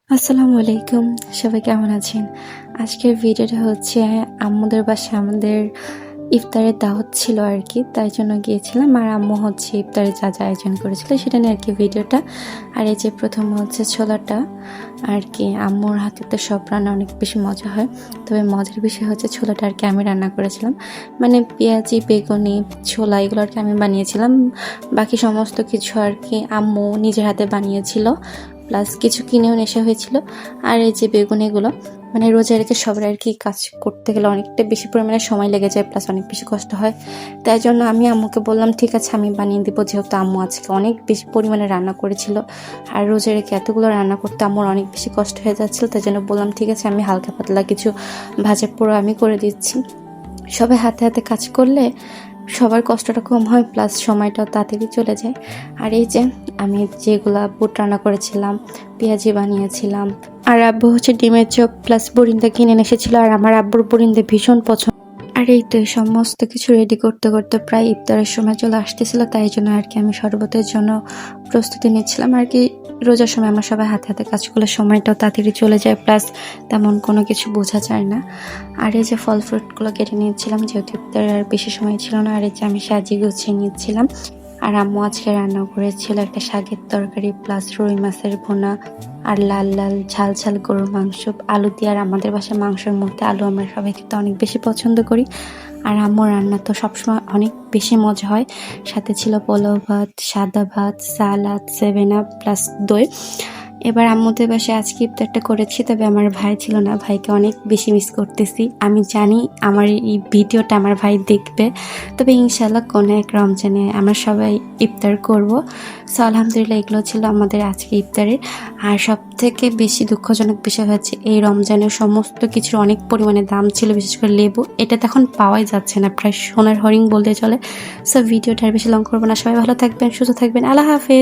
আসসালামু আলাইকুম। সবাই কেমন আছেন? আজকের ভিডিওটা হচ্ছে আম্মুদের বাসায় আমাদের ইফতারের দাওয়াত ছিল আরকি। তাই জন্য গিয়েছিলাম। আর আম্মু হচ্ছে ইফতারে যা আয়োজন করেছিল সেটা নিয়ে আরকি ভিডিওটা। আর এই যে প্রথম হচ্ছে ছোলাটা আরকি আম্মুর হাতে তো সব রান্না অনেক বেশি মজা হয়। তবে মজার বিষয় হচ্ছে ছোলাটা আরকি আমি রান্না করেছিলাম। মানে পেঁয়াজি, বেগুনি, ছোলা এগুলো আরকি আমি বানিয়েছিলাম। বাকি সমস্ত কিছু আরকি আম্মু নিজের হাতে বানিয়েছিল। প্লাস কিছু কিনেও নেশা হয়েছিল। আর এই যে বেগুন এগুলো মানে রোজা রেখে সবার আর কি কাজ করতে গেলে অনেকটা বেশি পরিমাণে সময় লেগে যায়, প্লাস অনেক বেশি কষ্ট হয়। তাই জন্য আমি আম্মুকে বললাম ঠিক আছে আমি বানিয়ে দেবো, যেহেতু আম্মু আজকে অনেক বেশি পরিমাণে রান্না করেছিল। আর রোজা রেখে এতগুলো রান্না করতে আম্মুর অনেক বেশি কষ্ট হয়ে যাচ্ছিল। তাই জন্য বললাম ঠিক আছে আমি হালকা পাতলা কিছু ভাজা পোড়া আমি করে দিচ্ছি। সবাই হাতে হাতে কাজ করলে সবার কষ্টটা কম হয়, প্লাস সময়টাও তাড়াতাড়ি চলে যায়। আর এই যে আমি যেগুলা বুট রান্না করেছিলাম, পেঁয়াজি বানিয়েছিলাম, আর আব্বু হচ্ছে ডিমের চপ প্লাস বরিন্দা কিনে নিয়ে এসেছিল। আর আমার আব্বুর বরিন্দা ভীষণ পছন্দ। আর এই তো সমস্ত কিছু রেডি করতে করতে প্রায় ইফতারের সময় চলে আসতেছিল। তাই জন্য আর কি আমি শরবতের জন্য প্রস্তুতি নিচ্ছিলাম আর কি। রোজার সময় আমরা সবাই হাতে হাতে কাজ করলে সময়টাও তাড়াতাড়ি চলে যায়, প্লাস তেমন কোনো কিছু বোঝা যায় না। আর এই যে ফল ফ্রুটগুলো কেটে নিয়েছিলাম, যেহেতু ইফতারের আর বেশি সময় ছিল না। আর এই যে আমি সাজিয়ে গুছিয়ে নিচ্ছিলাম। আর আম্মু আজকে রান্না করেছিল একটা শাকের তরকারি প্লাস রুই মাছের ভুনা আর লাল লাল ঝাল ঝাল গরুর মাংস আলু দিয়ে। আর আমাদের বাসায় মাংসের মধ্যে আলু আমরা সবাই খেতে অনেক বেশি পছন্দ করি। আর আম্মুর রান্না তো সবসময় অনেক বেশি মজা হয়। সাথে ছিল পোলাও ভাত, সাদা ভাত, সালাদ, 7 আপ প্লাস দই। এবার আম্মুদের বাসায় আজকে ইফতারটা করেছি, তবে আমার ভাই ছিল না। ভাইকে অনেক বেশি মিস করতেছি। আমি জানি আমার এই ভিডিওটা আমার ভাই দেখবে, তবে ইনশাল্লাহ কোনো এক রমজানে আমরা সবাই ইফতার করব। সো আলহামদুলিল্লাহ এগুলো ছিল আমাদের আজকে ইফতারের। আর সব থেকে বেশি দুঃখজনক বিষয় হচ্ছে এই রমজানের সমস্ত কিছুর অনেক পরিমাণে দাম ছিল, বিশেষ করে লেবু। এটা তো এখন পাওয়াই যাচ্ছে না, প্রায় সোনার হরিণ বলতে চলে। সো ভিডিওটা আর বেশি লং করবো না। সবাই ভালো থাকবেন, সুস্থ থাকবেন। আল্লাহ হাফেজ।